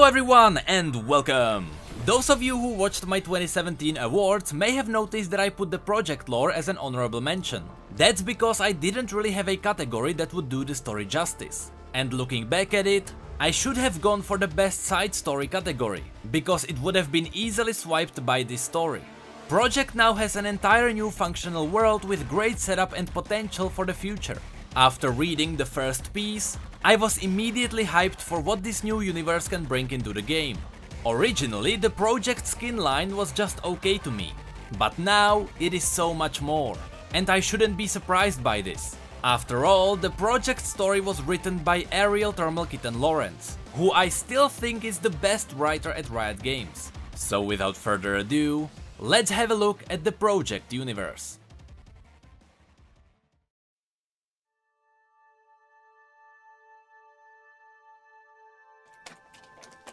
everyone and welcome! Those of you who watched my 2017 awards may have noticed that I put the project lore as an honorable mention. That's because I didn't really have a category that would do the story justice. And looking back at it, I should have gone for the best side story category, because it would have been easily swiped by this story. Project now has an entire new functional world with great setup and potential for the future. After reading the first piece, I was immediately hyped for what this new universe can bring into the game. Originally, the project skin line was just okay to me, but now it is so much more, and I shouldn't be surprised by this. After all, the project story was written by Ariel Thermalkitten Lawrence, who I still think is the best writer at Riot Games. So without further ado, let's have a look at the project universe.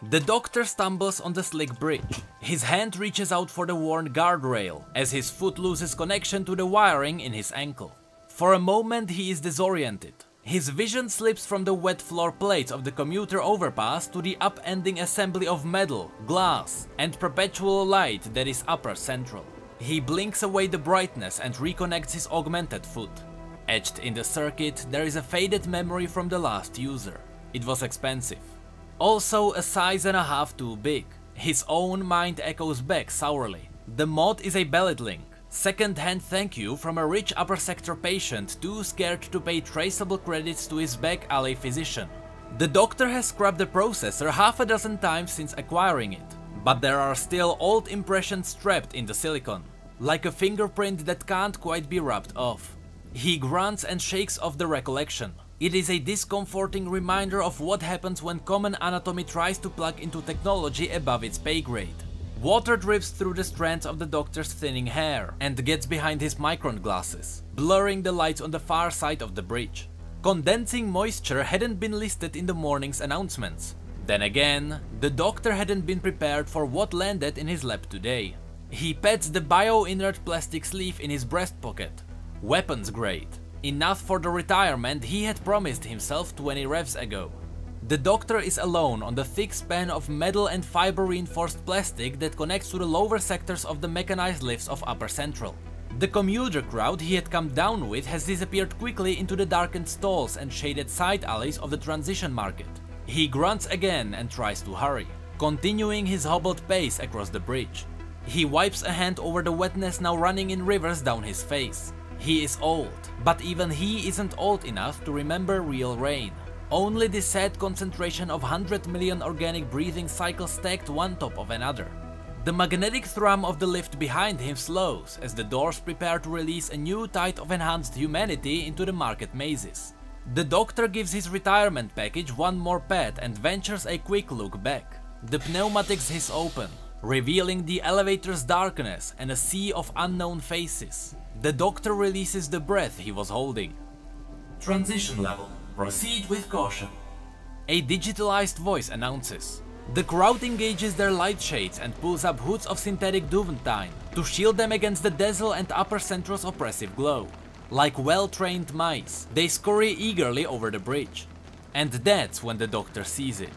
The Doctor stumbles on the slick bridge. His hand reaches out for the worn guardrail, as his foot loses connection to the wiring in his ankle. For a moment he is disoriented. His vision slips from the wet floor plates of the commuter overpass to the upending assembly of metal, glass, and perpetual light that is upper central. He blinks away the brightness and reconnects his augmented foot. Etched in the circuit, there is a faded memory from the last user. It was expensive. Also a size and a half too big. His own mind echoes back sourly. The mod is a ballot link. Second-hand thank you from a rich upper sector patient too scared to pay traceable credits to his back alley physician. The Doctor has scrubbed the processor half a dozen times since acquiring it, but there are still old impressions trapped in the silicon, like a fingerprint that can't quite be rubbed off. He grunts and shakes off the recollection. It is a discomforting reminder of what happens when common anatomy tries to plug into technology above its pay grade. Water drips through the strands of the Doctor's thinning hair and gets behind his micron glasses, blurring the lights on the far side of the bridge. Condensing moisture hadn't been listed in the morning's announcements. Then again, the Doctor hadn't been prepared for what landed in his lap today. He pats the bio-inert plastic sleeve in his breast pocket. Weapons grade. Enough for the retirement he had promised himself 20 revs ago. The Doctor is alone on the thick span of metal and fiber reinforced plastic that connects to the lower sectors of the mechanized lifts of Upper Central. The commuter crowd he had come down with has disappeared quickly into the darkened stalls and shaded side alleys of the transition market. He grunts again and tries to hurry, continuing his hobbled pace across the bridge. He wipes a hand over the wetness now running in rivers down his face. He is old, but even he isn't old enough to remember real rain. Only the sad concentration of 100 million organic breathing cycles stacked one top of another. The magnetic thrum of the lift behind him slows as the doors prepare to release a new tide of enhanced humanity into the market mazes. The Doctor gives his retirement package one more pat and ventures a quick look back. The pneumatics hiss open, revealing the elevator's darkness and a sea of unknown faces. The Doctor releases the breath he was holding. Transition level. Proceed with caution. A digitalized voice announces. The crowd engages their light shades and pulls up hoods of synthetic Duventine to shield them against the dazzle and Upper Central's oppressive glow. Like well-trained mice, they scurry eagerly over the bridge. And that's when the Doctor sees it.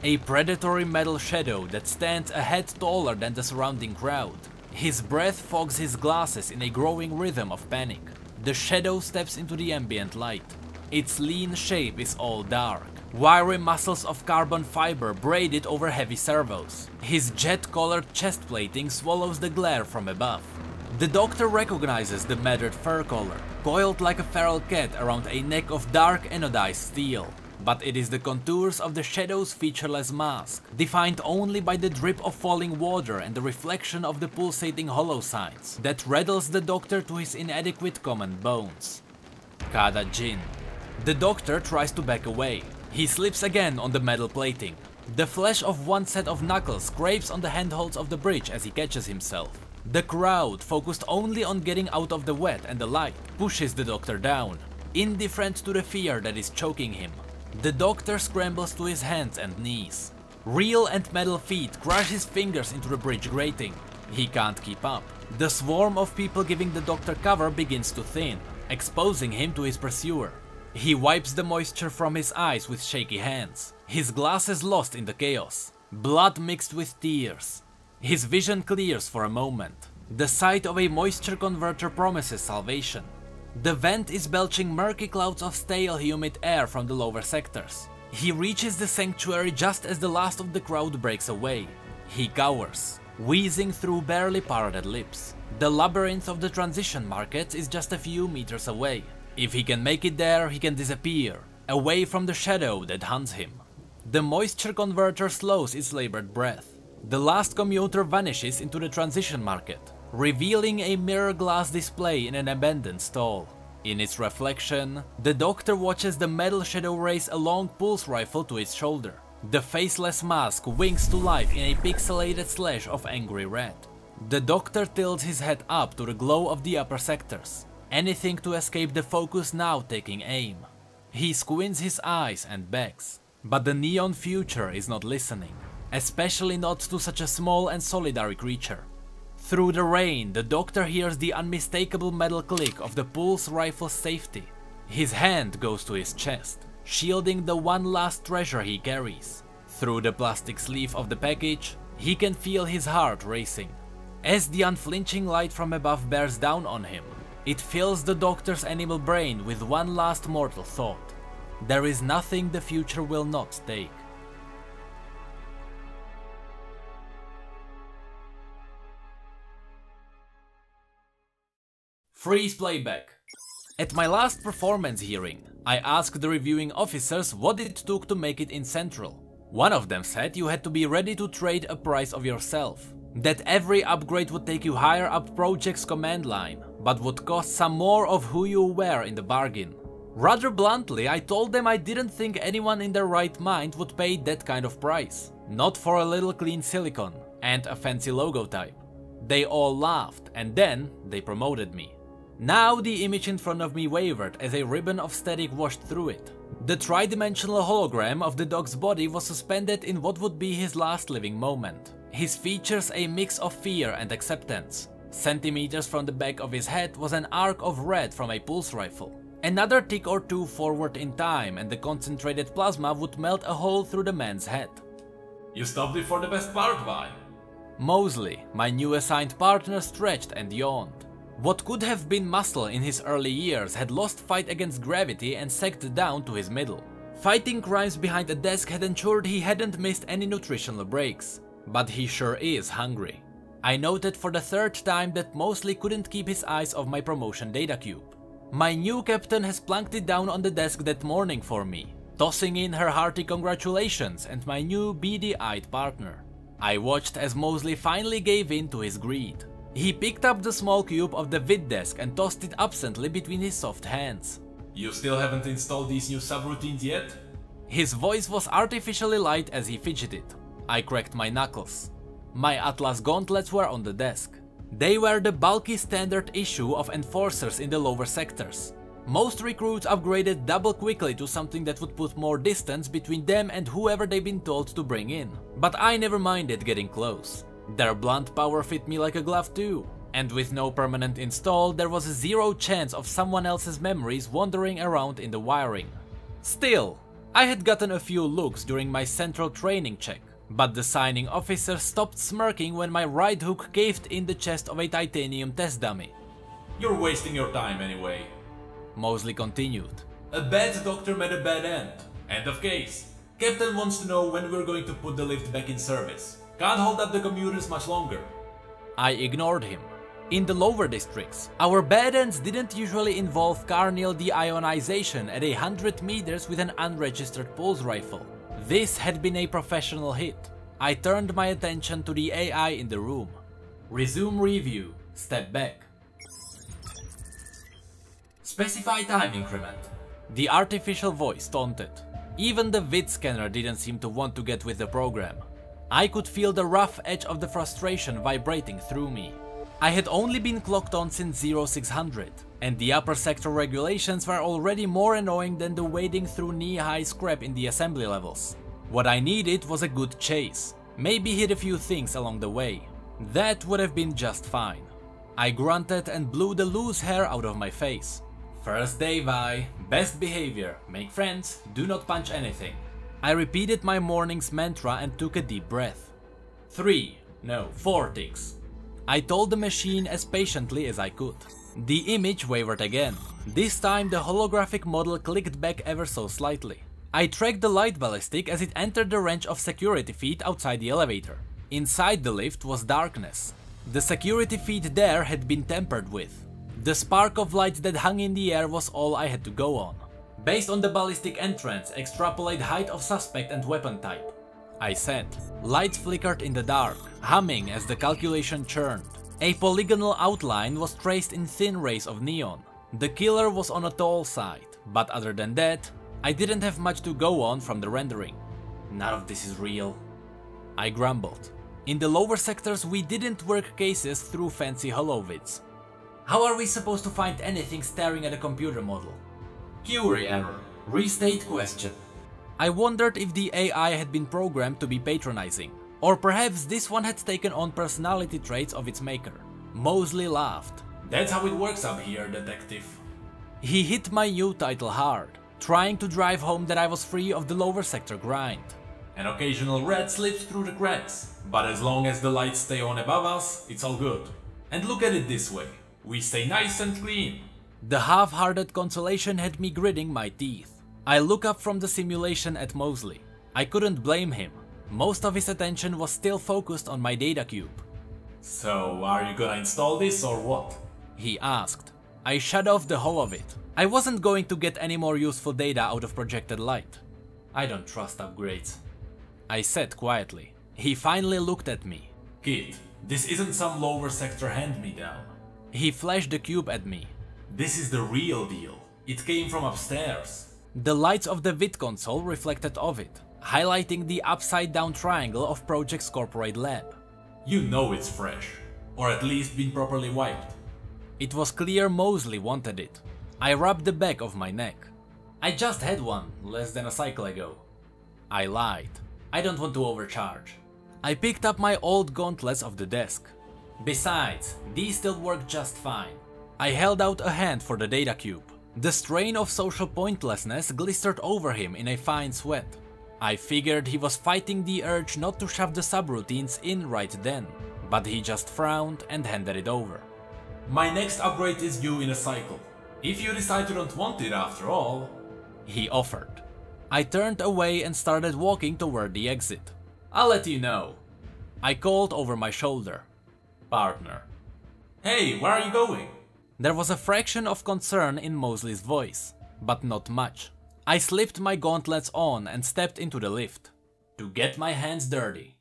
A predatory metal shadow that stands a head taller than the surrounding crowd. His breath fogs his glasses in a growing rhythm of panic. The shadow steps into the ambient light. Its lean shape is all dark, wiry muscles of carbon fiber braided over heavy servos. His jet-colored chest plating swallows the glare from above. The Doctor recognizes the matted fur collar, coiled like a feral cat around a neck of dark anodized steel. But it is the contours of the shadow's featureless mask, defined only by the drip of falling water and the reflection of the pulsating hollow sides, that rattles the Doctor to his inadequate common bones. Kada Jin. The Doctor tries to back away. He slips again on the metal plating. The flesh of one set of knuckles scrapes on the handholds of the bridge as he catches himself. The crowd, focused only on getting out of the wet and the light, pushes the Doctor down, indifferent to the fear that is choking him. The Doctor scrambles to his hands and knees. Real and metal feet crush his fingers into the bridge grating. He can't keep up. The swarm of people giving the Doctor cover begins to thin, exposing him to his pursuer. He wipes the moisture from his eyes with shaky hands, his glasses lost in the chaos. Blood mixed with tears. His vision clears for a moment. The sight of a moisture converter promises salvation. The vent is belching murky clouds of stale, humid air from the lower sectors. He reaches the sanctuary just as the last of the crowd breaks away. He cowers, wheezing through barely parted lips. The labyrinth of the transition markets is just a few meters away. If he can make it there, he can disappear, away from the shadow that hunts him. The moisture converter slows its labored breath. The last commuter vanishes into the transition market, revealing a mirror glass display in an abandoned stall. In its reflection, the doctor watches the metal shadow raise a long pulse rifle to its shoulder. The faceless mask winks to life in a pixelated slash of angry red. The doctor tilts his head up to the glow of the upper sectors, anything to escape the focus now taking aim. He squints his eyes and begs, but the neon future is not listening, especially not to such a small and solitary creature. Through the rain, the doctor hears the unmistakable metal click of the pulse rifle's safety. His hand goes to his chest, shielding the one last treasure he carries. Through the plastic sleeve of the package, he can feel his heart racing. As the unflinching light from above bears down on him, it fills the doctor's animal brain with one last mortal thought. There is nothing the future will not take. Freeze playback. At my last performance hearing, I asked the reviewing officers what it took to make it in Central. One of them said you had to be ready to trade a price of yourself. That every upgrade would take you higher up project's command line, but would cost some more of who you were in the bargain. Rather bluntly, I told them I didn't think anyone in their right mind would pay that kind of price. Not for a little clean silicon and a fancy logo type. They all laughed and then they promoted me. Now the image in front of me wavered as a ribbon of static washed through it. The tridimensional hologram of the dog's body was suspended in what would be his last living moment. His features a mix of fear and acceptance. Centimeters from the back of his head was an arc of red from a pulse rifle. Another tick or two forward in time and the concentrated plasma would melt a hole through the man's head. You stopped before the best part, why? Mosley, my new assigned partner, stretched and yawned. What could have been muscle in his early years had lost fight against gravity and sagged down to his middle. Fighting crimes behind a desk had ensured he hadn't missed any nutritional breaks. But he sure is hungry. I noted for the third time that Mosley couldn't keep his eyes off my promotion data cube. My new captain has plunked it down on the desk that morning for me, tossing in her hearty congratulations and my new beady-eyed partner. I watched as Mosley finally gave in to his greed. He picked up the small cube of the vid desk and tossed it absently between his soft hands. You still haven't installed these new subroutines yet? His voice was artificially light as he fidgeted. I cracked my knuckles. My Atlas gauntlets were on the desk. They were the bulky standard issue of enforcers in the lower sectors. Most recruits upgraded double quickly to something that would put more distance between them and whoever they'd been told to bring in. But I never minded getting close. Their blunt power fit me like a glove too. And with no permanent install, there was a zero chance of someone else's memories wandering around in the wiring. Still, I had gotten a few looks during my central training check. But the signing officer stopped smirking when my right hook caved in the chest of a titanium test dummy. You're wasting your time anyway. Mosley continued. A bad doctor met a bad end. End of case. Captain wants to know when we're going to put the lift back in service. Can't hold up the commuters much longer. I ignored him. In the lower districts, our bad ends didn't usually involve carnal deionization at 100 meters with an unregistered pulse rifle. This had been a professional hit. I turned my attention to the AI in the room. Resume review. Step back. Specify time increment. The artificial voice taunted. Even the vid scanner didn't seem to want to get with the program. I could feel the rough edge of the frustration vibrating through me. I had only been clocked on since 0600, and the upper sector regulations were already more annoying than the wading through knee-high scrap in the assembly levels. What I needed was a good chase, maybe hit a few things along the way. That would have been just fine. I grunted and blew the loose hair out of my face. First day, Vi. Best behavior. Make friends. Do not punch anything. I repeated my morning's mantra and took a deep breath. 4 ticks. I told the machine as patiently as I could. The image wavered again. This time the holographic model clicked back ever so slightly. I tracked the light ballistic as it entered the range of security feet outside the elevator. Inside the lift was darkness. The security feet there had been tampered with. The spark of light that hung in the air was all I had to go on. Based on the ballistic entrance, extrapolate height of suspect and weapon type. I said. Lights flickered in the dark, humming as the calculation churned. A polygonal outline was traced in thin rays of neon. The killer was on a tall side, but other than that, I didn't have much to go on from the rendering. None of this is real, I grumbled. In the lower sectors we didn't work cases through fancy holovids. How are we supposed to find anything staring at a computer model? Query error. Restate question. I wondered if the AI had been programmed to be patronizing, or perhaps this one had taken on personality traits of its maker. Mosley laughed. That's how it works up here, detective. He hit my new title hard, trying to drive home that I was free of the lower sector grind. An occasional rat slips through the cracks, but as long as the lights stay on above us, it's all good. And look at it this way, we stay nice and clean. The half-hearted consolation had me gritting my teeth. I look up from the simulation at Mosley. I couldn't blame him. Most of his attention was still focused on my data cube. So, are you gonna install this or what? He asked. I shut off the whole of it. I wasn't going to get any more useful data out of projected light. I don't trust upgrades, I said quietly. He finally looked at me. Kid, this isn't some lower sector hand-me-down. He flashed the cube at me. This is the real deal. It came from upstairs. The lights of the vid console reflected off it, highlighting the upside-down triangle of Project's corporate lab. You know it's fresh, or at least been properly wiped. It was clear Mosley wanted it. I rubbed the back of my neck. I just had one, less than a cycle ago. I lied. I don't want to overcharge. I picked up my old gauntlets off the desk. Besides, these still work just fine. I held out a hand for the data cube. The strain of social pointlessness glistered over him in a fine sweat. I figured he was fighting the urge not to shove the subroutines in right then, but he just frowned and handed it over. My next upgrade is due in a cycle. If you decide you don't want it after all, he offered. I turned away and started walking toward the exit. I'll let you know, I called over my shoulder. Partner. Hey, where are you going? There was a fraction of concern in Mosley's voice, but not much. I slipped my gauntlets on and stepped into the lift. To get my hands dirty.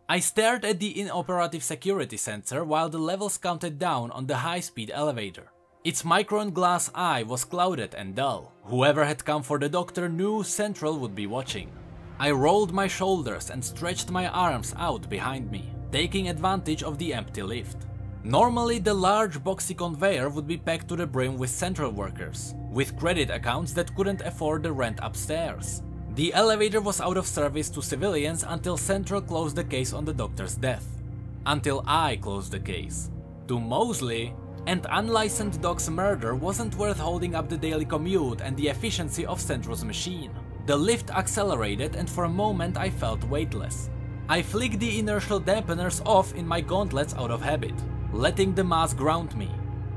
I stared at the inoperative security sensor while the levels counted down on the high-speed elevator. Its micron glass eye was clouded and dull. Whoever had come for the doctor knew Central would be watching. I rolled my shoulders and stretched my arms out behind me, taking advantage of the empty lift. Normally the large boxy conveyor would be packed to the brim with Central workers, with credit accounts that couldn't afford the rent upstairs. The elevator was out of service to civilians until Central closed the case on the doctor's death. Until I closed the case. To Mosley, an unlicensed dog's murder wasn't worth holding up the daily commute and the efficiency of Central's machine. The lift accelerated and for a moment I felt weightless. I flicked the inertial dampeners off in my gauntlets out of habit, letting the mass ground me.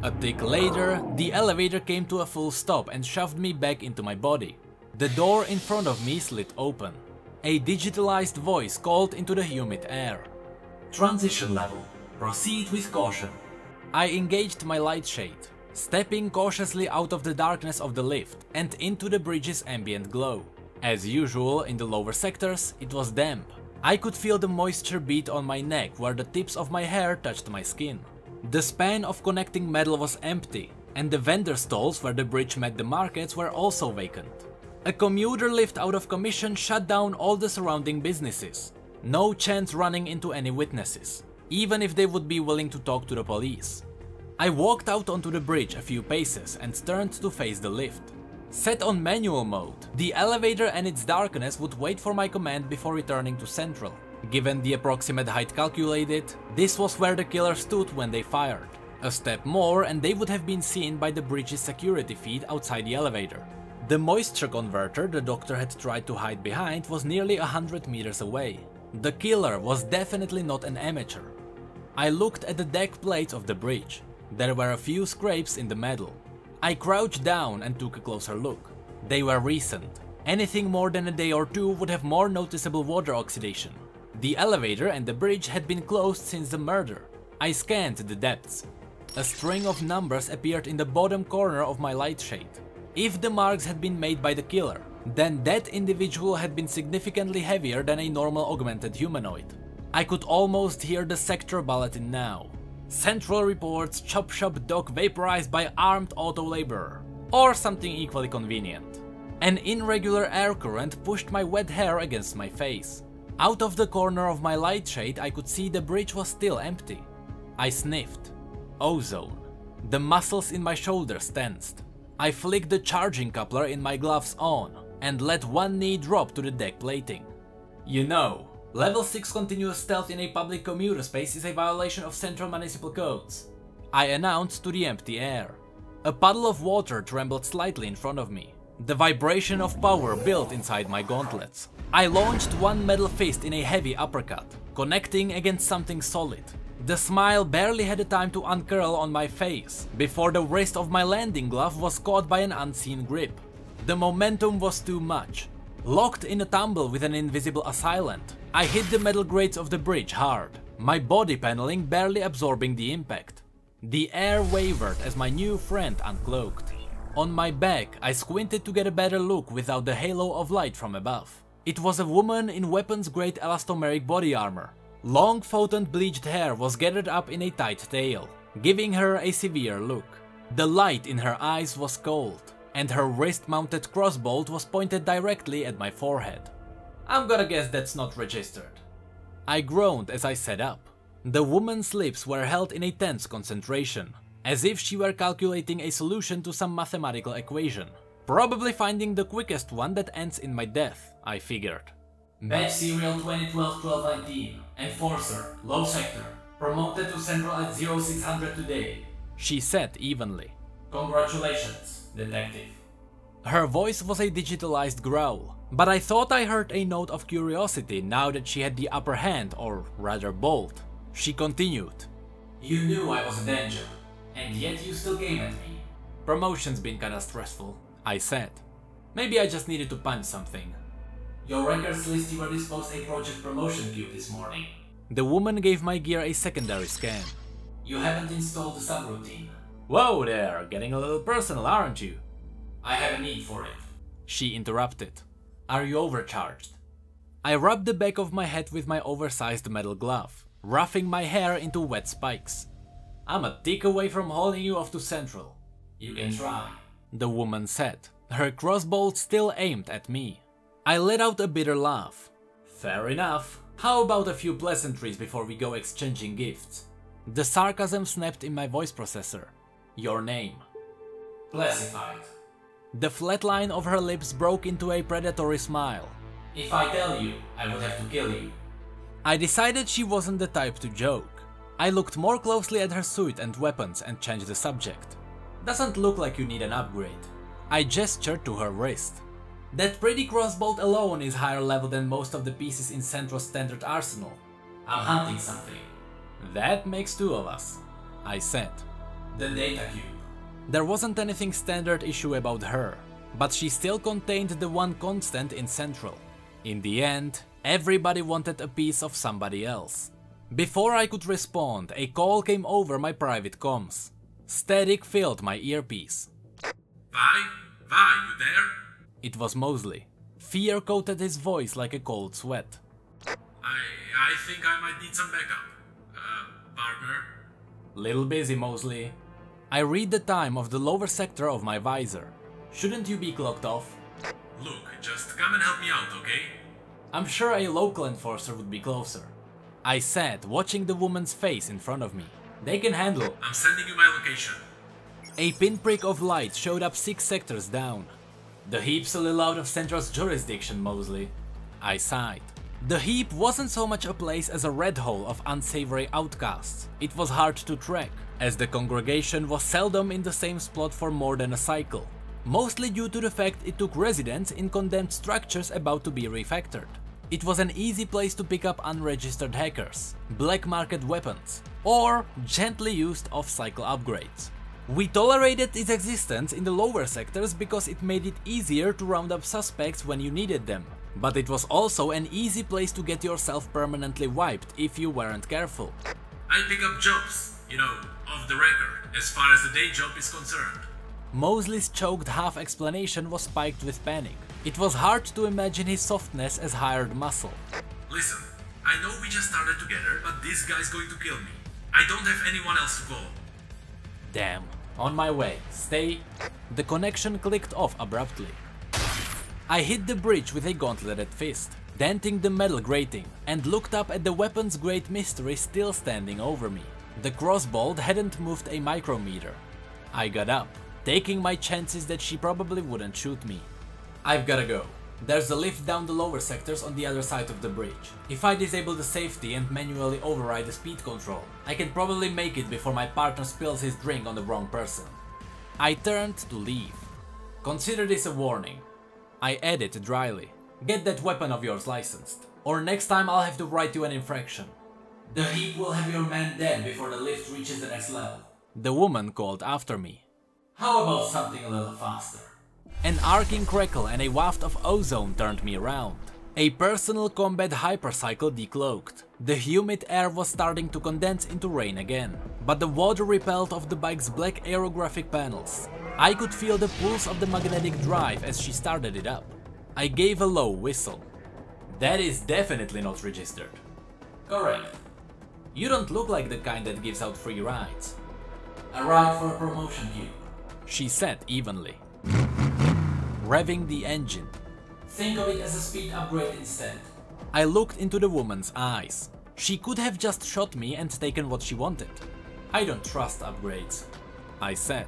A tick later, the elevator came to a full stop and shoved me back into my body. The door in front of me slid open. A digitalized voice called into the humid air. Transition level. Proceed with caution. I engaged my light shade, stepping cautiously out of the darkness of the lift and into the bridge's ambient glow. As usual in the lower sectors, it was damp. I could feel the moisture beat on my neck where the tips of my hair touched my skin. The span of connecting metal was empty, and the vendor stalls where the bridge met the markets were also vacant. A commuter lift out of commission shut down all the surrounding businesses. No chance running into any witnesses, even if they would be willing to talk to the police. I walked out onto the bridge a few paces and turned to face the lift. Set on manual mode, the elevator and its darkness would wait for my command before returning to Central. Given the approximate height calculated, this was where the killer stood when they fired. A step more and they would have been seen by the bridge's security feed outside the elevator. The moisture converter the doctor had tried to hide behind was nearly 100 meters away. The killer was definitely not an amateur. I looked at the deck plates of the bridge. There were a few scrapes in the metal. I crouched down and took a closer look. They were recent. Anything more than a day or two would have more noticeable water oxidation. The elevator and the bridge had been closed since the murder. I scanned the depths. A string of numbers appeared in the bottom corner of my light shade. If the marks had been made by the killer, then that individual had been significantly heavier than a normal augmented humanoid. I could almost hear the sector bulletin now. Central reports chop shop dog vaporized by armed auto laborer. Or something equally convenient. An irregular air current pushed my wet hair against my face. Out of the corner of my light shade I could see the bridge was still empty. I sniffed. Ozone. The muscles in my shoulders tensed. I flicked the charging coupler in my gloves on and let one knee drop to the deck plating. You know, level 6 continuous stealth in a public commuter space is a violation of central municipal codes, I announced to the empty air. A puddle of water trembled slightly in front of me. The vibration of power built inside my gauntlets. I launched one metal fist in a heavy uppercut, connecting against something solid. The smile barely had the time to uncurl on my face before the wrist of my landing glove was caught by an unseen grip. The momentum was too much. Locked in a tumble with an invisible assailant, I hit the metal grates of the bridge hard, my body paneling barely absorbing the impact. The air wavered as my new friend uncloaked. On my back, I squinted to get a better look without the halo of light from above. It was a woman in weapons-grade elastomeric body armor. Long photoned bleached hair was gathered up in a tight tail, giving her a severe look. The light in her eyes was cold, and her wrist-mounted crossbolt was pointed directly at my forehead. I'm gonna guess that's not registered. I groaned as I sat up. The woman's lips were held in a tense concentration, as if she were calculating a solution to some mathematical equation. Probably finding the quickest one that ends in my death, I figured. Badge serial 2012-1219, Enforcer, Low Sector, promoted to Central at 0600 today, she said evenly. Congratulations, Detective. Her voice was a digitalized growl, but I thought I heard a note of curiosity now that she had the upper hand, or rather bold. She continued. You knew I was a danger, and yet you still came at me. Promotion's been kinda stressful, I said. Maybe I just needed to punch something. Your records list you were disposed a project promotion queue this morning. The woman gave my gear a secondary scan. You haven't installed the subroutine. Whoa there, getting a little personal, aren't you? I have a need for it. She interrupted. Are you overcharged? I rubbed the back of my head with my oversized metal glove, roughing my hair into wet spikes. I'm a tick away from hauling you off to Central. You can try, the woman said, her crossbolt still aimed at me. I let out a bitter laugh. Fair enough. How about a few pleasantries before we go exchanging gifts? The sarcasm snapped in my voice processor. Your name. Classified. The flat line of her lips broke into a predatory smile. If I tell you, I would have to kill you. I decided she wasn't the type to joke. I looked more closely at her suit and weapons and changed the subject. Doesn't look like you need an upgrade. I gestured to her wrist. That pretty crossbolt alone is higher level than most of the pieces in Central's standard arsenal. I'm hunting something. That makes two of us, I said. The data cube. There wasn't anything standard issue about her, but she still contained the one constant in Central. In the end, everybody wanted a piece of somebody else. Before I could respond, a call came over my private comms. Static filled my earpiece. Vi, you there? It was Mosley. Fear coated his voice like a cold sweat. I think I might need some backup. Partner? Little busy, Mosley. I read the time of the lower sector of my visor. Shouldn't you be clocked off? Look, just come and help me out, okay? I'm sure a local enforcer would be closer, I said, watching the woman's face in front of me. They can handle. I'm sending you my location. A pinprick of light showed up 6 sectors down. The heap's a little out of Central's jurisdiction, Mosley. I sighed. The heap wasn't so much a place as a red hole of unsavory outcasts. It was hard to track, as the congregation was seldom in the same spot for more than a cycle, mostly due to the fact it took residents in condemned structures about to be refactored. It was an easy place to pick up unregistered hackers, black market weapons, or gently used off-cycle upgrades. We tolerated its existence in the lower sectors because it made it easier to round up suspects when you needed them, but it was also an easy place to get yourself permanently wiped if you weren't careful. I pick up jobs, off the record, as far as the day job is concerned. Mosley's choked half-explanation was spiked with panic. It was hard to imagine his softness as hired muscle. Listen, I know we just started together, but this guy's going to kill me. I don't have anyone else to call. Damn. On my way. Stay. The connection clicked off abruptly. I hit the bridge with a gauntleted fist, denting the metal grating, and looked up at the weapon's great mystery still standing over me. The crossbolt hadn't moved a micrometer. I got up, taking my chances that she probably wouldn't shoot me. I've gotta go. There's a lift down the lower sectors on the other side of the bridge. If I disable the safety and manually override the speed control, I can probably make it before my partner spills his drink on the wrong person. I turned to leave. Consider this a warning. I added dryly. Get that weapon of yours licensed, or next time I'll have to write you an infraction. The heap will have your man dead before the lift reaches the next level. The woman called after me. How about something a little faster? An arcing crackle and a waft of ozone turned me around. A personal combat hypercycle decloaked. The humid air was starting to condense into rain again, but the water repelled off the bike's black aerographic panels. I could feel the pulse of the magnetic drive as she started it up. I gave a low whistle. That is definitely not registered. Correct. You don't look like the kind that gives out free rides. A ride for a promotion cube, she said evenly. Revving the engine. Think of it as a speed upgrade instead. I looked into the woman's eyes. She could have just shot me and taken what she wanted. I don't trust upgrades, I said.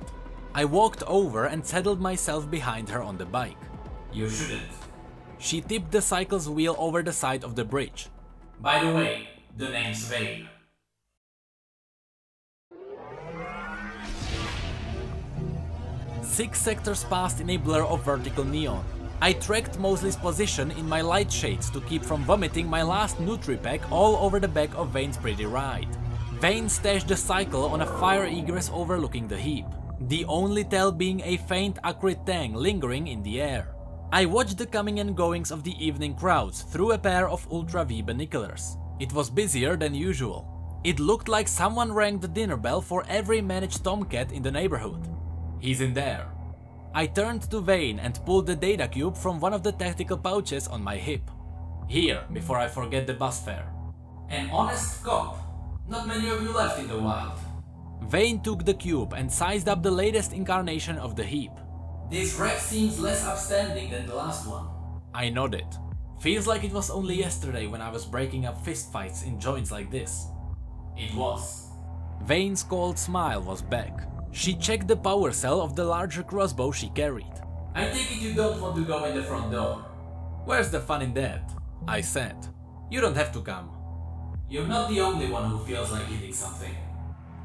I walked over and settled myself behind her on the bike. You shouldn't. She tipped the cycle's wheel over the side of the bridge. By the way, the name's Vane. Six sectors passed in a blur of vertical neon. I tracked Mosley's position in my light shades to keep from vomiting my last Nutri-Pack all over the back of Vane's pretty ride. Vane stashed the cycle on a fire egress overlooking the heap, the only tell being a faint acrid tang lingering in the air. I watched the coming and goings of the evening crowds through a pair of Ultra-V binoculars. It was busier than usual. It looked like someone rang the dinner bell for every managed tomcat in the neighborhood. He's in there. I turned to Vane and pulled the data cube from one of the tactical pouches on my hip. Here, before I forget the bus fare. An honest cop. Not many of you left in the wild. Vane took the cube and sized up the latest incarnation of the heap. This wreck seems less upstanding than the last one. I nodded. Feels like it was only yesterday when I was breaking up fistfights in joints like this. It was. Vane's cold smile was back. She checked the power cell of the larger crossbow she carried. I take it you don't want to go in the front door. Where's the fun in that? I said. You don't have to come. You're not the only one who feels like hitting something.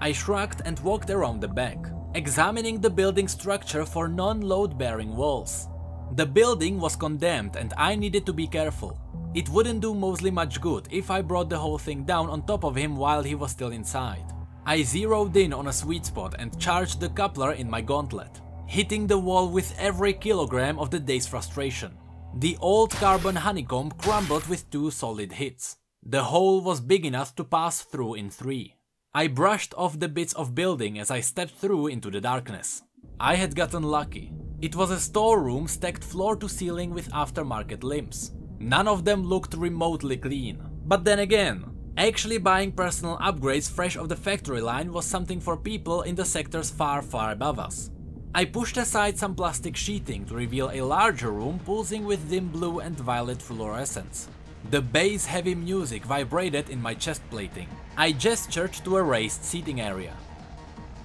I shrugged and walked around the back, examining the building structure for non-load-bearing walls. The building was condemned and I needed to be careful. It wouldn't do Mosley much good if I brought the whole thing down on top of him while he was still inside. I zeroed in on a sweet spot and charged the coupler in my gauntlet, hitting the wall with every kilogram of the day's frustration. The old carbon honeycomb crumbled with 2 solid hits. The hole was big enough to pass through in 3. I brushed off the bits of building as I stepped through into the darkness. I had gotten lucky. It was a storeroom stacked floor to ceiling with aftermarket limbs. None of them looked remotely clean. But then again, actually buying personal upgrades fresh off the factory line was something for people in the sectors far, far above us. I pushed aside some plastic sheeting to reveal a larger room pulsing with dim blue and violet fluorescence. The bass heavy music vibrated in my chest plating. I gestured to a raised seating area.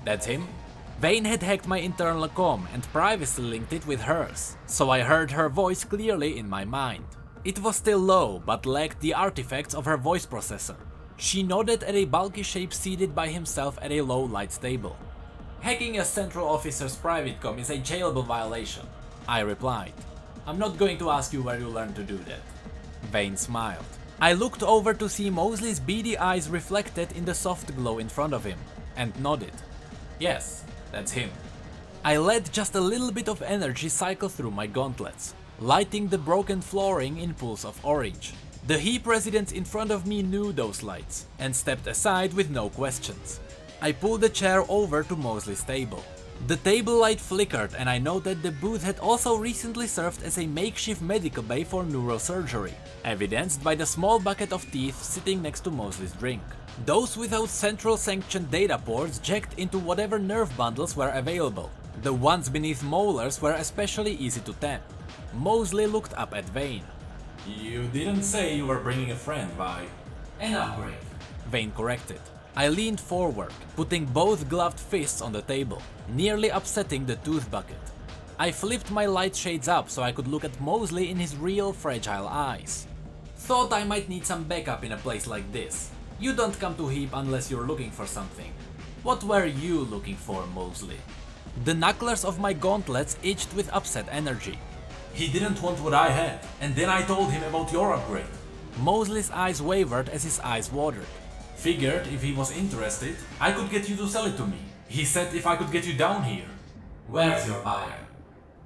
That's him? Vane had hacked my internal comm and privacy linked it with hers, so I heard her voice clearly in my mind. It was still low, but lacked the artifacts of her voice processor. She nodded at a bulky shape seated by himself at a low light table. "Hacking a central officer's private com is a jailable violation," I replied. "I'm not going to ask you where you learned to do that." Vane smiled. I looked over to see Mosley's beady eyes reflected in the soft glow in front of him, and nodded. "Yes, that's him." I let just a little bit of energy cycle through my gauntlets, lighting the broken flooring in pools of orange. The heap residents in front of me knew those lights, and stepped aside with no questions. I pulled the chair over to Mosley's table. The table light flickered, and I noted the booth had also recently served as a makeshift medical bay for neurosurgery, evidenced by the small bucket of teeth sitting next to Mosley's drink. Those without central sanctioned data ports jacked into whatever nerve bundles were available. The ones beneath molars were especially easy to tap. Mosley looked up at Vane. "You didn't say you were bringing a friend by." "An upgrade," Vane corrected. I leaned forward, putting both gloved fists on the table, nearly upsetting the tooth bucket. I flipped my light shades up so I could look at Mosley in his real fragile eyes. "Thought I might need some backup in a place like this. You don't come to Heap unless you're looking for something. What were you looking for, Mosley?" The knucklers of my gauntlets itched with upset energy. "He didn't want what I had, and then I told him about your upgrade." Mosley's eyes wavered as his eyes watered. "Figured if he was interested, I could get you to sell it to me. He said if I could get you down here." "Where's your buyer?"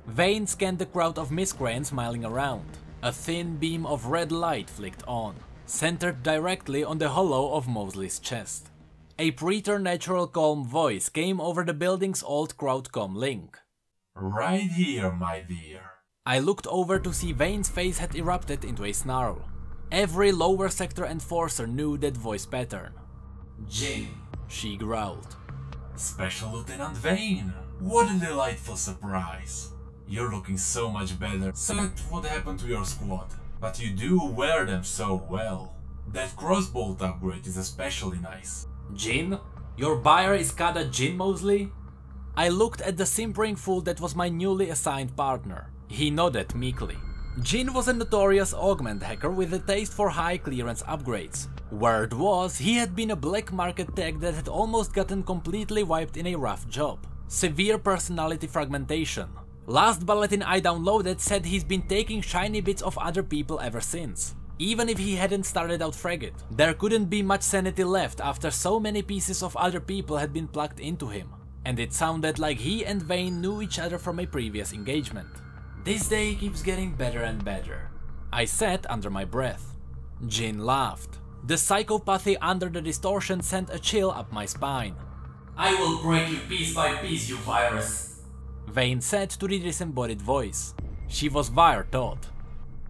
Vane scanned the crowd of miscreants milling around. A thin beam of red light flicked on, centered directly on the hollow of Mosley's chest. A preternatural calm voice came over the building's old crowdcom link. "Right here, my dear." I looked over to see Vane's face had erupted into a snarl. Every lower sector enforcer knew that voice pattern. "Jin," she growled. "Special Lieutenant Vane, what a delightful surprise. You're looking so much better. Said what happened to your squad, but you do wear them so well. That crossbolt upgrade is especially nice." "Jin? Your buyer is Kada Jin, Mosley?" I looked at the simpering fool that was my newly assigned partner. He nodded meekly. Jin was a notorious augment hacker with a taste for high clearance upgrades. Word was, he had been a black market tech that had almost gotten completely wiped in a rough job. Severe personality fragmentation. Last bulletin I downloaded said he's been taking shiny bits of other people ever since. Even if he hadn't started out fragile, there couldn't be much sanity left after so many pieces of other people had been plugged into him. And it sounded like he and Vane knew each other from a previous engagement. "This day keeps getting better and better," I said under my breath. Jin laughed. The psychopathy under the distortion sent a chill up my spine. "I will break you piece by piece, you virus," Vane said to the disembodied voice. She was wire-taught.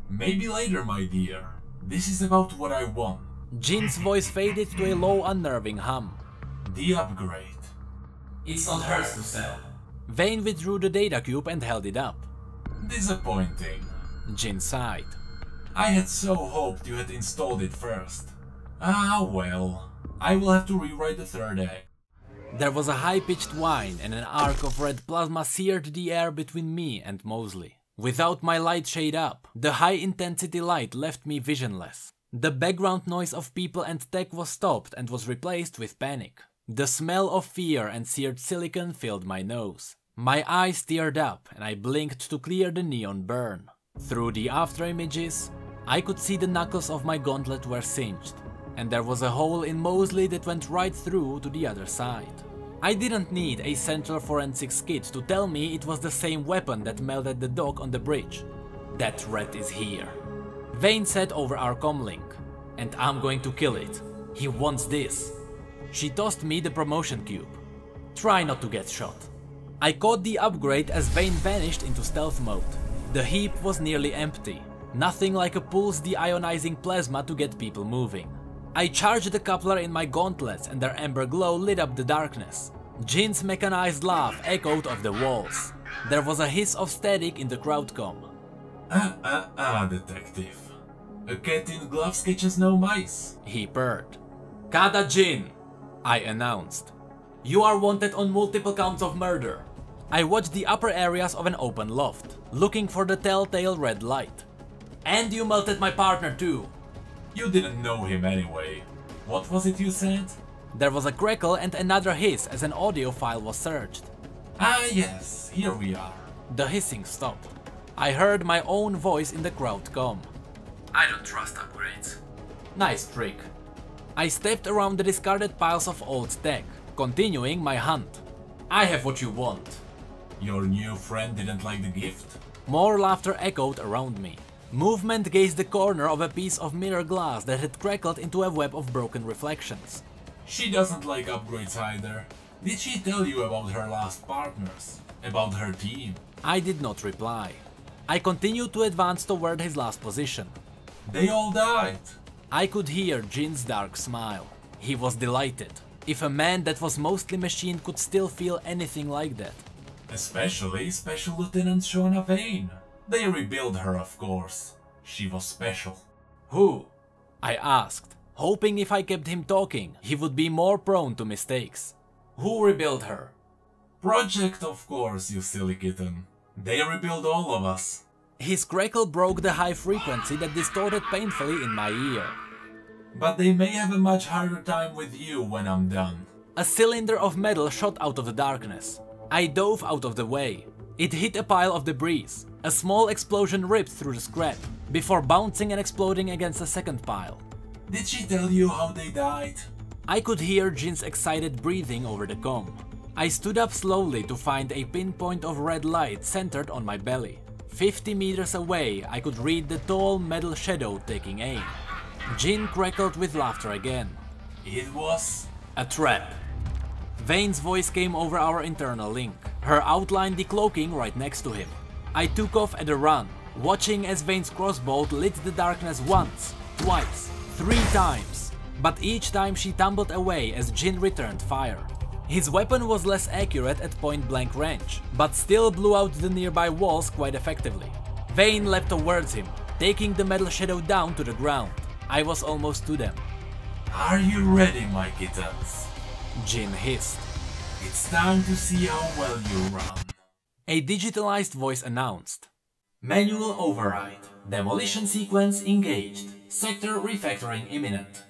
"Maybe later, my dear. This is about what I want." Jin's voice faded to a low, unnerving hum. "The upgrade." "It's not hers to sell." Vane withdrew the data cube and held it up. "Disappointing." Jin sighed. "I had so hoped you had installed it first. Ah well, I will have to rewrite the third act." There was a high-pitched whine and an arc of red plasma seared the air between me and Mosley. Without my light shade up, the high-intensity light left me visionless. The background noise of people and tech was stopped and was replaced with panic. The smell of fear and seared silicon filled my nose. My eyes teared up and I blinked to clear the neon burn. Through the after images, I could see the knuckles of my gauntlet were singed, and there was a hole in Mosley that went right through to the other side. I didn't need a central forensics kit to tell me it was the same weapon that melted the dog on the bridge. "That rat is here," Vane said over our comlink, "and I'm going to kill it. He wants this." She tossed me the promotion cube. "Try not to get shot." I caught the upgrade as Vane vanished into stealth mode. The heap was nearly empty, nothing like a pulse deionizing plasma to get people moving. I charged the coupler in my gauntlets and their amber glow lit up the darkness. Jin's mechanized laugh echoed off the walls. There was a hiss of static in the crowdcom. Detective. A cat in gloves catches no mice," he purred. "Kada Jin," I announced. "You are wanted on multiple counts of murder." I watched the upper areas of an open loft, looking for the telltale red light. And you melted my partner too. You didn't know him anyway. What was it you said? There was a crackle and another hiss as an audio file was searched. Ah yes, here we are. The hissing stopped. I heard my own voice in the crowd come. I don't trust upgrades. Nice trick. I stepped around the discarded piles of old tech, continuing my hunt. I have what you want. Your new friend didn't like the gift? More laughter echoed around me. Movement gazed the corner of a piece of mirror glass that had crackled into a web of broken reflections. She doesn't like upgrades either. Did she tell you about her last partners? About her team? I did not reply. I continued to advance toward his last position. They all died. I could hear Jin's dark smile. He was delighted. If a man that was mostly machine could still feel anything like that. Especially Special Lieutenant Shona Payne. They rebuilt her, of course. She was special. Who? I asked, hoping if I kept him talking, he would be more prone to mistakes. Who rebuilt her? Project, of course, you silly kitten. They rebuilt all of us. His crackle broke the high frequency that distorted painfully in my ear. But they may have a much harder time with you when I'm done. A cylinder of metal shot out of the darkness. I dove out of the way. It hit a pile of debris. A small explosion ripped through the scrap, before bouncing and exploding against a second pile. Did she tell you how they died? I could hear Jin's excited breathing over the comm. I stood up slowly to find a pinpoint of red light centered on my belly. 50 meters away, I could read the tall metal shadow taking aim. Jin crackled with laughter again. It was a trap. Vane's voice came over our internal link, her outline decloaking right next to him. I took off at a run, watching as Vane's crossbow lit the darkness once, twice, 3 times. But each time she tumbled away as Jin returned fire. His weapon was less accurate at point-blank range, but still blew out the nearby walls quite effectively. Vane leapt towards him, taking the metal shadow down to the ground. I was almost to them. Are you ready, my kittens? Jin hissed. It's time to see how well you run. A digitalized voice announced. Manual override. Demolition sequence engaged. Sector refactoring imminent.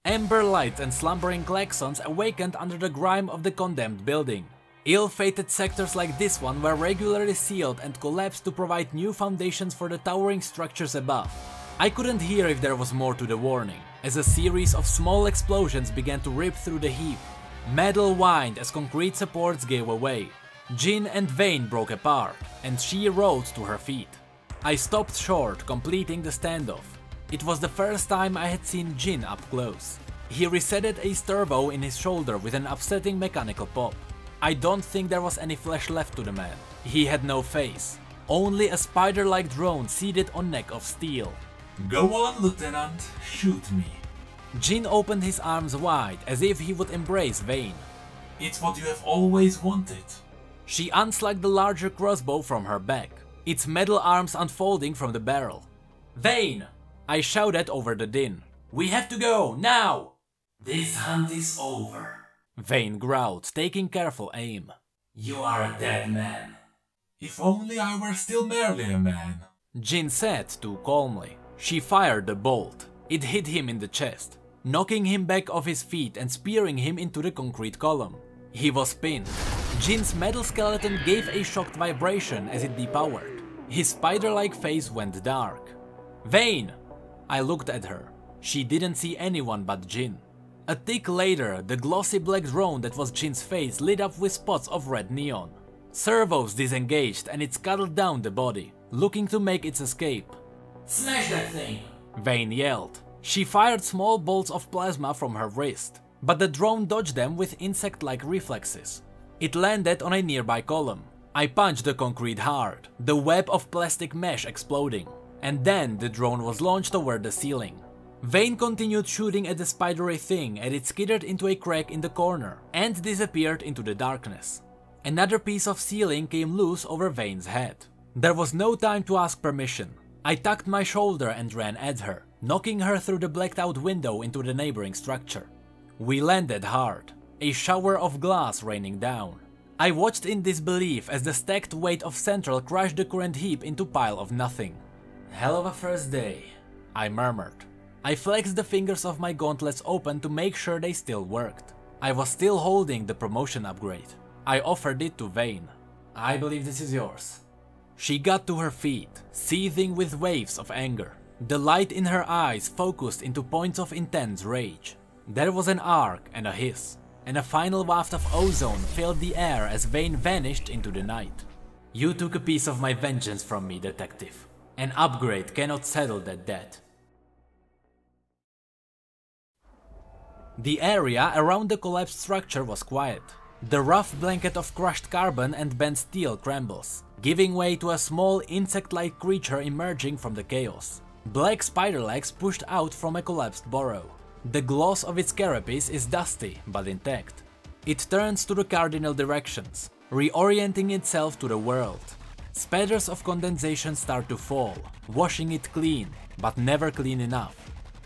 Amber lights and slumbering klaxons awakened under the grime of the condemned building. Ill-fated sectors like this one were regularly sealed and collapsed to provide new foundations for the towering structures above. I couldn't hear if there was more to the warning, as a series of small explosions began to rip through the heap. Metal whined as concrete supports gave away. Jin and Vane broke apart, and she rose to her feet. I stopped short, completing the standoff. It was the first time I had seen Jin up close. He resetted a servo in his shoulder with an upsetting mechanical pop. I don't think there was any flesh left to the man. He had no face, only a spider-like drone seated on neck of steel. Go on, Lieutenant, shoot me. Jin opened his arms wide as if he would embrace Vane. It's what you have always wanted. She unslugged the larger crossbow from her back, its metal arms unfolding from the barrel. Vane! I shouted over the din. We have to go, now! This hunt is over. Vane growled, taking careful aim. You are a dead man. If only I were still merely a man. Jin said too calmly. She fired the bolt. It hit him in the chest, knocking him back off his feet and spearing him into the concrete column. He was pinned. Jin's metal skeleton gave a shocked vibration as it depowered. His spider-like face went dark. Vane! I looked at her. She didn't see anyone but Jin. A tick later, the glossy black drone that was Jin's face lit up with spots of red neon. Servos disengaged and it scuttled down the body, looking to make its escape. Smash that thing! Vane yelled. She fired small bolts of plasma from her wrist, but the drone dodged them with insect-like reflexes. It landed on a nearby column. I punched the concrete hard, the web of plastic mesh exploding, and then the drone was launched toward the ceiling. Vane continued shooting at the spidery thing as it skittered into a crack in the corner and disappeared into the darkness. Another piece of ceiling came loose over Vane's head. There was no time to ask permission. I tucked my shoulder and ran at her, knocking her through the blacked-out window into the neighboring structure. We landed hard, a shower of glass raining down. I watched in disbelief as the stacked weight of Central crushed the current heap into a pile of nothing. Hell of a first day, I murmured. I flexed the fingers of my gauntlets open to make sure they still worked. I was still holding the promotion upgrade. I offered it to Vane. I believe this is yours. She got to her feet, seething with waves of anger. The light in her eyes focused into points of intense rage. There was an arc and a hiss, and a final waft of ozone filled the air as Vane vanished into the night. You took a piece of my vengeance from me, detective. An upgrade cannot settle that debt. The area around the collapsed structure was quiet. The rough blanket of crushed carbon and bent steel crumbles, giving way to a small insect-like creature emerging from the chaos. Black spider legs pushed out from a collapsed burrow. The gloss of its carapace is dusty but intact. It turns to the cardinal directions, reorienting itself to the world. Spatters of condensation start to fall, washing it clean, but never clean enough.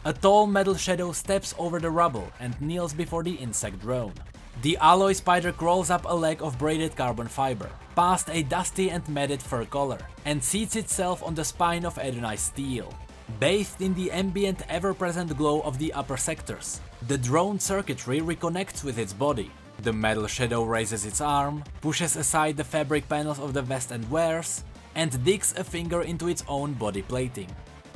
A tall metal shadow steps over the rubble and kneels before the insect drone. The alloy spider crawls up a leg of braided carbon fiber, past a dusty and matted fur collar, and seats itself on the spine of Adonai's steel. Bathed in the ambient ever-present glow of the upper sectors, the drone circuitry reconnects with its body. The metal shadow raises its arm, pushes aside the fabric panels of the vest and wears, and digs a finger into its own body plating.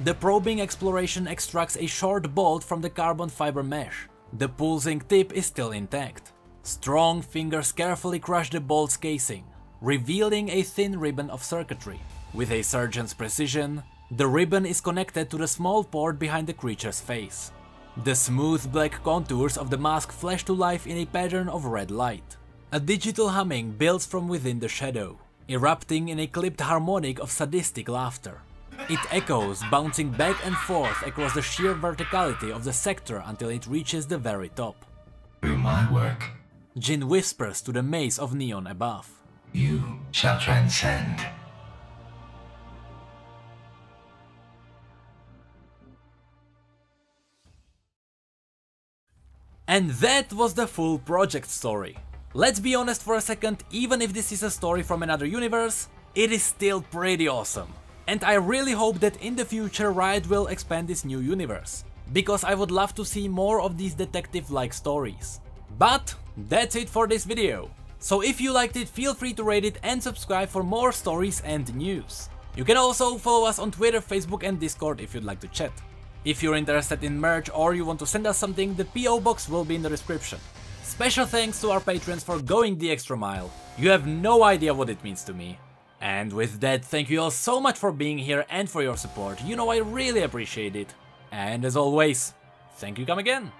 The probing exploration extracts a short bolt from the carbon fiber mesh. The pulsing tip is still intact. Strong fingers carefully crush the bolt's casing, revealing a thin ribbon of circuitry. With a surgeon's precision, the ribbon is connected to the small port behind the creature's face. The smooth black contours of the mask flash to life in a pattern of red light. A digital humming builds from within the shadow, erupting in a clipped harmonic of sadistic laughter. It echoes, bouncing back and forth across the sheer verticality of the sector until it reaches the very top. Through my work, Jin whispers to the maze of neon above. you shall transcend. And that was the full project story. Let's be honest for a second, even if this is a story from another universe, it is still pretty awesome. And I really hope that in the future Riot will expand this new universe, because I would love to see more of these detective-like stories. But that's it for this video. So if you liked it, feel free to rate it and subscribe for more stories and news. You can also follow us on Twitter, Facebook and Discord if you'd like to chat. If you're interested in merch or you want to send us something, the P.O. Box will be in the description. Special thanks to our patrons for going the extra mile. You have no idea what it means to me. And with that, thank you all so much for being here and for your support. You know I really appreciate it. And as always, thank you, come again.